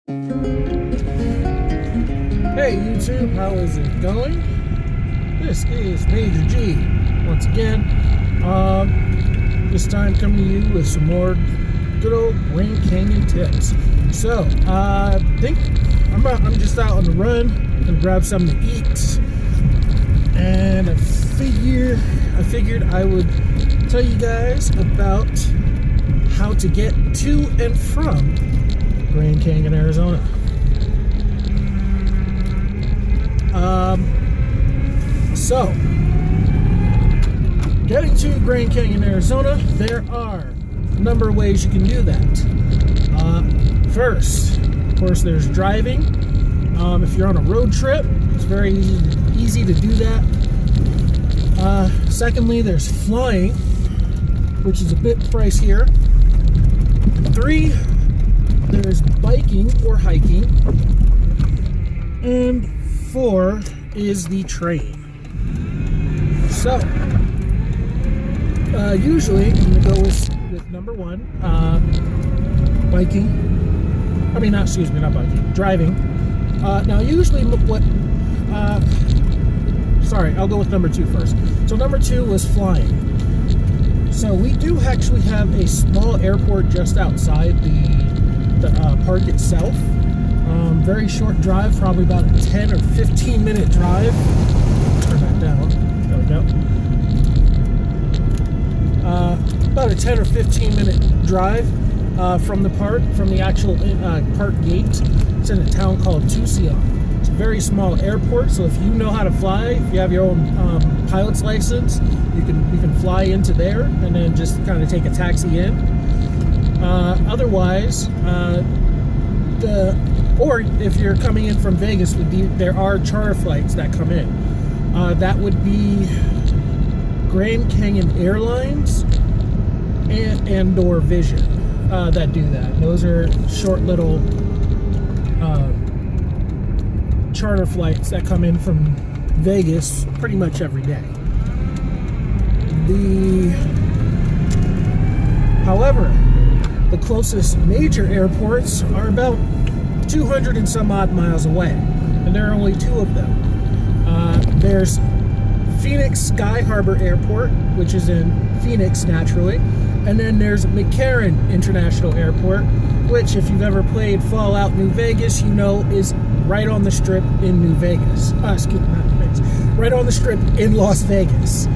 Hey YouTube, how is it going? This is Major G once again. This time coming to you with some more good old Grand Canyon tips. So I think I'm just out on the run and grab something to eat, and I figured I would tell you guys about how to get to and from Grand Canyon, Arizona. So, getting to Grand Canyon, Arizona, there are a number of ways you can do that. First, of course, there's driving. If you're on a road trip, it's very easy to do that. Secondly, there's flying, which is a bit pricier. 3, there's biking or hiking. And 4 is the train. So, usually I'm going to go with number 1, biking. Not biking, driving. Now, usually I'll go with number 2 first. So, number 2 was flying. So, we do actually have a small airport just outside the park itself. Very short drive, probably about a 10 or 15 minute drive. Turn that down. There we go. About a 10 or 15 minute drive from the park, from the actual park gate. It's in a town called Tucson. It's a very small airport, so if you know how to fly, if you have your own pilot's license, you can fly into there and then just kind of take a taxi in. Otherwise, or if you're coming in from Vegas, there are charter flights that come in. That would be Grand Canyon Airlines and or Vision that do that. Those are short little charter flights that come in from Vegas pretty much every day. However, the closest major airports are about 200 and some odd miles away, and there are only 2 of them. There's Phoenix Sky Harbor Airport, which is in Phoenix naturally, and then there's McCarran International Airport, which, if you've ever played Fallout New Vegas, you know is right on the strip in New Vegas. Not New Vegas. Right on the strip in Las Vegas.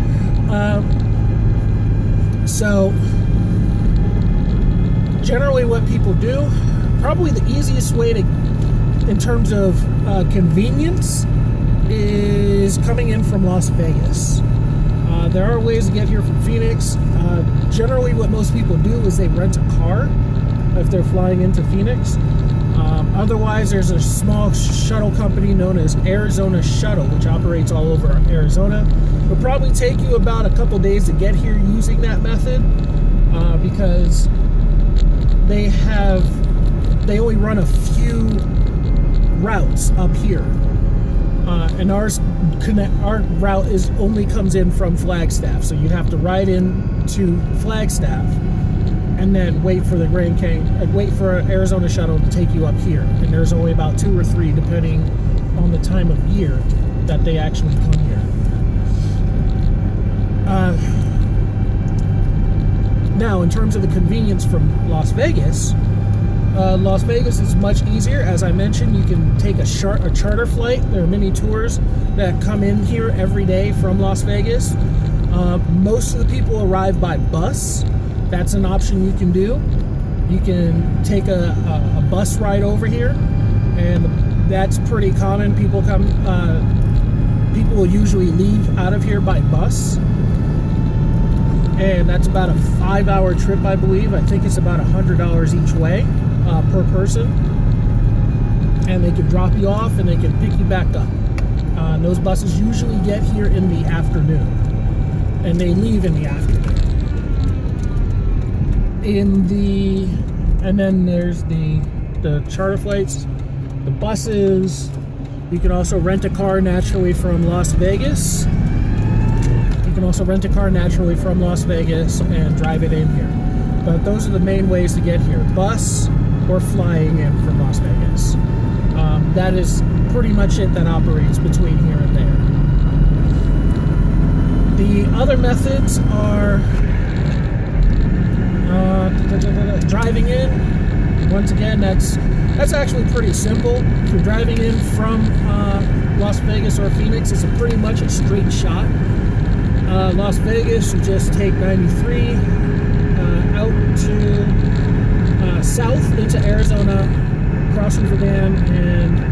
So generally what people do, probably the easiest way in terms of convenience, is coming in from Las Vegas. There are ways to get here from Phoenix. Generally what most people do is they rent a car if they're flying into Phoenix. Otherwise, there's a small shuttle company known as Arizona Shuttle, which operates all over Arizona. It'll probably take you about a couple days to get here using that method, because they only run a few routes up here, and our route only comes in from Flagstaff, so you have to ride in to Flagstaff and then wait for wait for an Arizona Shuttle to take you up here. And there's only about 2 or 3, depending on the time of year, that they actually come here. Now, in terms of the convenience from Las Vegas is much easier. As I mentioned, you can take a charter flight. There are many tours that come in here every day from Las Vegas. Most of the people arrive by bus. That's an option you can do. You can take a bus ride over here, and that's pretty common. People will usually leave out of here by bus, and that's about a 5-hour trip, I believe. I think it's about $100 each way per person, and they can drop you off and they can pick you back up. Those buses usually get here in the afternoon, and they leave in the afternoon. And then there's the charter flights, the buses. You can also rent a car naturally from Las Vegas. You can also rent a car naturally from Las Vegas and drive it in here. But those are the main ways to get here: bus or flying in from Las Vegas. that is pretty much it that operates between here and there. The other methods are driving in. Once again, that's actually pretty simple. If you're driving in from Las Vegas or Phoenix, it's pretty much a straight shot. Las Vegas, you just take 93 out to south into Arizona, cross River Dam, and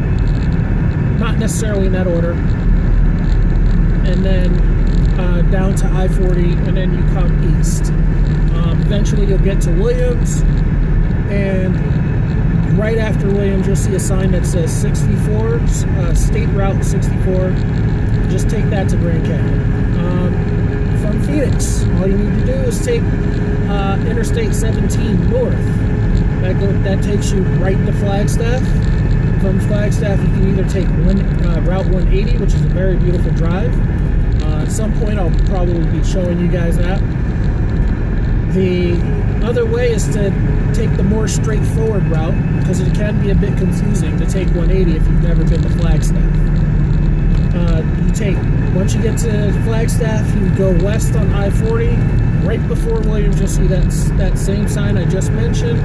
not necessarily in that order, and then down to I-40, and then you come east. Eventually you'll get to Williams, and right after Williams you'll see a sign that says 64, State Route 64. Just take that to Grand Canyon. From Phoenix, all you need to do is take Interstate 17 north. That takes you right to Flagstaff. From Flagstaff, you can either take Route 180, which is a very beautiful drive. At some point, I'll probably be showing you guys that. The other way is to take the more straightforward route, because it can be a bit confusing to take 180 if you've never been to Flagstaff. Once you get to Flagstaff, you go west on I-40. Right before Williams, you'll see that same sign I just mentioned.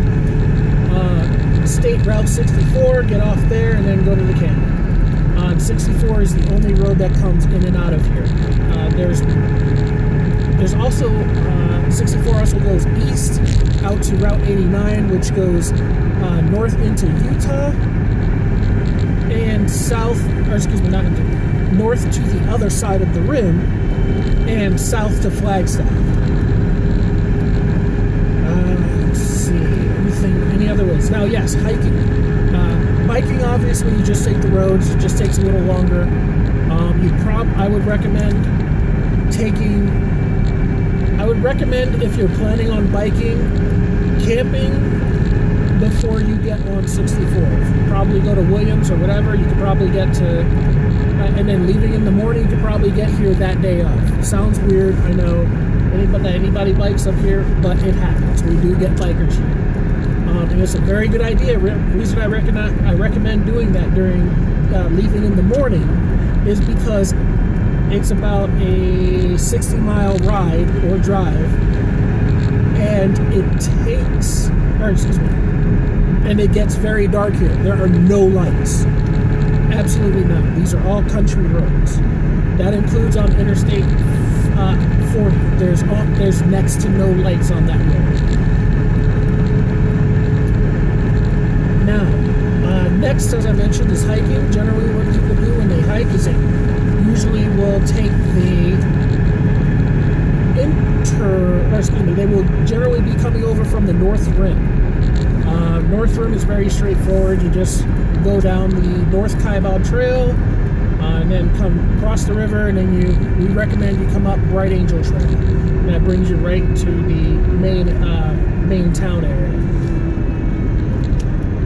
State Route 64, get off there, and then go to the canyon. 64 is the only road that comes in and out of here. There's also 64 also goes east out to Route 89, which goes north into Utah, and north to the other side of the rim, and south to Flagstaff. Let's see, any other ways? Now, yes, hiking. Biking, obviously, you just take the roads. It just takes a little longer. I would recommend if you're planning on biking, camping before you get on 64. If you probably go to Williams or whatever, you could probably get to, and then leaving in the morning, you could probably get here that day of. Sounds weird, I know. Anybody bikes up here, but it happens. We do get bikers here. And it's a very good idea. The reason I recommend doing that during leaving in the morning is because it's about a 60-mile ride or drive, and and it gets very dark here. There are no lights. Absolutely none. These are all country roads. That includes on Interstate 40. There's next to no lights on that road. Now, next, as I mentioned, is hiking. Generally, what people do when they hike is they usually will take they will generally be coming over from the North Rim. North Rim is very straightforward. You just go down the North Kaibab Trail, and then come across the river, and then we recommend you come up Bright Angel Trail. And that brings you right to the main town area.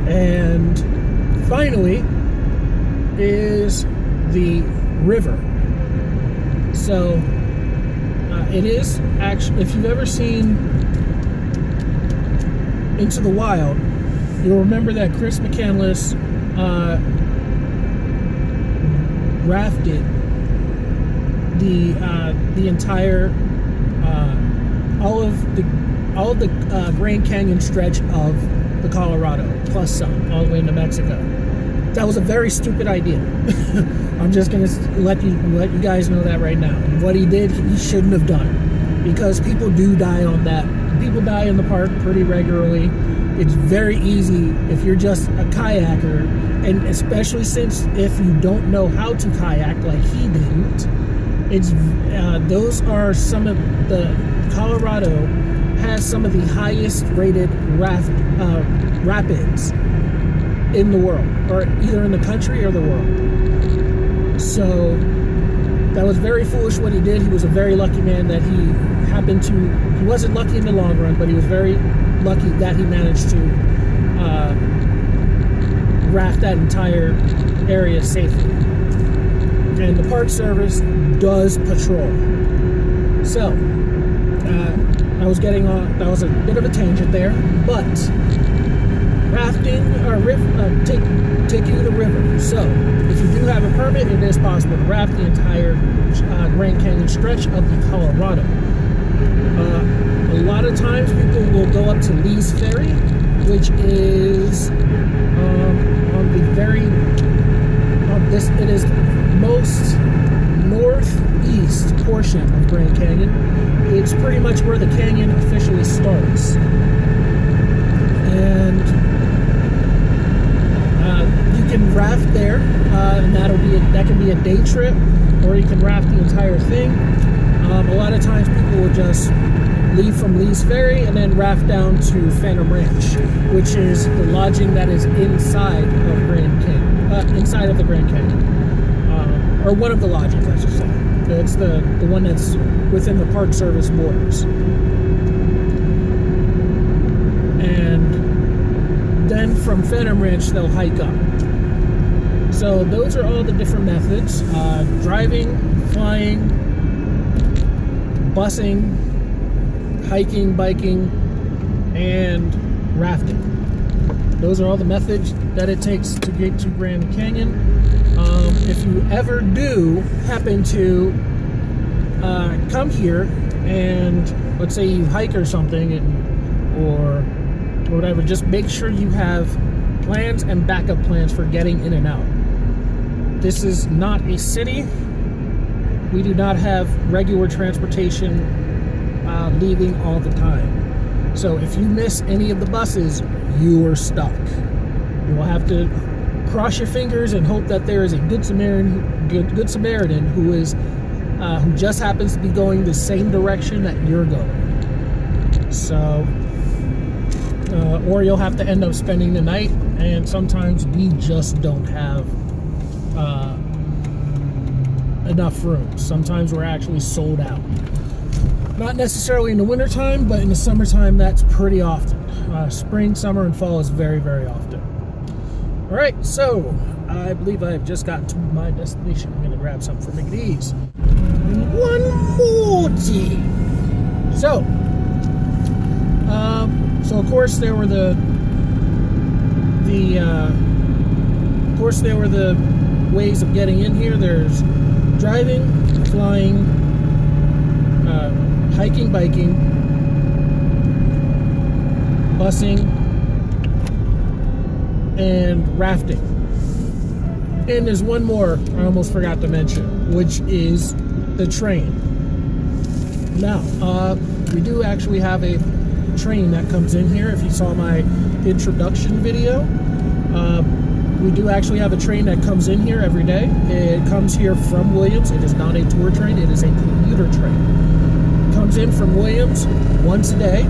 And finally is the river. So it is actually, if you've ever seen Into the Wild, you'll remember that Chris McCandless rafted the entire all of the Grand Canyon stretch of the Colorado plus some all the way into Mexico. That was a very stupid idea. I'm just gonna let you guys know that right now. And what he did, he shouldn't have done, because people do die on that. People die in the park pretty regularly. It's very easy if you're just a kayaker, and especially since if you don't know how to kayak like he didn't, those are some of the Colorado has some of the highest rated rapids in the world, or either in the country or the world. So that was very foolish what he did. He was a very lucky man that he wasn't lucky in the long run, but he was very lucky that he managed to raft that entire area safely. And the Park Service does patrol. So I was getting on, that was a bit of a tangent there, but rafting or take you to the river. So, if you do have a permit, it is possible to raft the entire Grand Canyon stretch of the Colorado. A lot of times people will go up to Lee's Ferry, which is on the very, it is most northeast portion of Grand Canyon. It's pretty much where the canyon officially starts. And you can raft there, and that can be a day trip, or you can raft the entire thing. A lot of times people will just leave from Lee's Ferry and then raft down to Phantom Ranch, which is the lodging that is inside of Grand Canyon, inside of the Grand Canyon, or one of the lodgings, I should say. It's the one that's within the Park Service borders. And then from Phantom Ranch, they'll hike up. So those are all the different methods: driving, flying, busing, hiking, biking, and rafting. Those are all the methods that it takes to get to Grand Canyon. If you ever do happen to come here, and let's say you hike or something, or whatever, just make sure you have plans and backup plans for getting in and out. This is not a city. We do not have regular transportation leaving all the time. So if you miss any of the buses, you are stuck. You will have to cross your fingers and hope that there is a good Samaritan who just happens to be going the same direction that you're going. So, or you'll have to end up spending the night, and sometimes we just don't have enough rooms. Sometimes we're actually sold out. Not necessarily in the wintertime, but in the summertime, that's pretty often. Spring, summer, and fall is very, very often. All right, so I believe I've just gotten to my destination. I'm going to grab something for McDee's. One more tea. So of course there were the ways of getting in here. There's driving, flying, hiking, biking, busing, and rafting. And there's one more I almost forgot to mention, which is the train. Now, we do actually have a train that comes in here. If you saw my introduction video, we do actually have a train that comes in here every day. It comes here from Williams. It is not a tour train, it is a commuter train. Comes in from Williams once a day,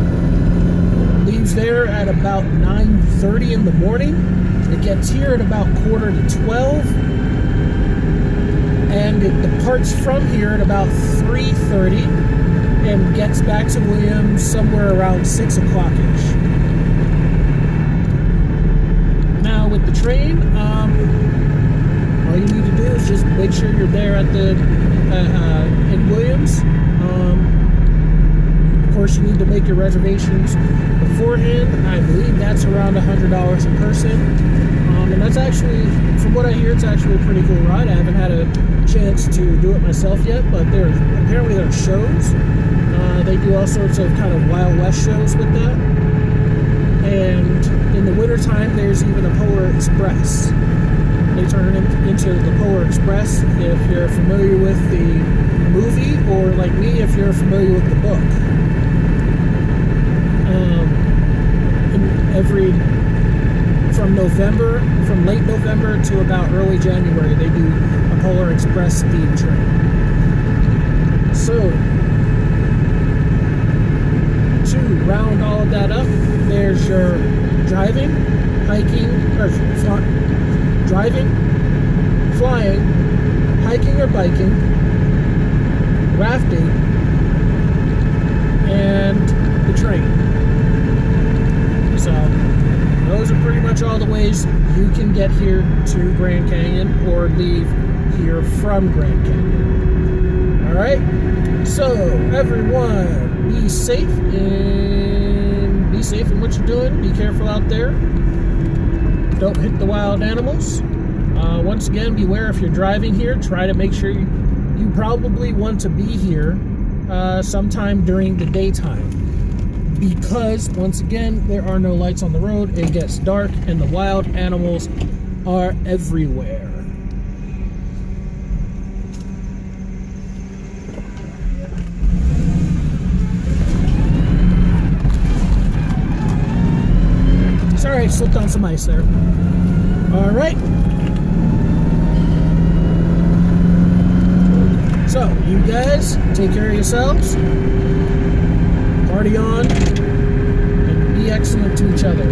leaves there at about 9:30 in the morning. It gets here at about 11:45, and it departs from here at about 3:30 and gets back to Williams somewhere around 6 o'clock-ish. Now with the train, all you need to do is just make sure you're there at the in Williams. Of course, you need to make your reservations beforehand. I believe that's around $100 a person. And that's actually, from what I hear, it's actually a pretty cool ride. I haven't had a chance to do it myself yet, but apparently there are shows. They do all sorts of kind of Wild West shows with that. And in the wintertime, there's even a Polar Express. They turn it into the Polar Express if you're familiar with the movie, or like me, if you're familiar with the book. From late November to about early January, they do a Polar Express steam train. So, to round all of that up, there's your driving, hiking, or driving, flying, hiking or biking, rafting, and the train. So, those are pretty much all the ways you can get here to Grand Canyon or leave here from Grand Canyon. Alright? So, everyone, be safe in what you're doing. Be careful out there. Don't hit the wild animals. Once again, beware if you're driving here. Try to make sure you probably want to be here sometime during the daytime, because once again, there are no lights on the road. It gets dark and the wild animals are everywhere. Sorry, slipped on some ice there. All right. So, you guys, take care of yourselves. Party on. And be excellent to each other.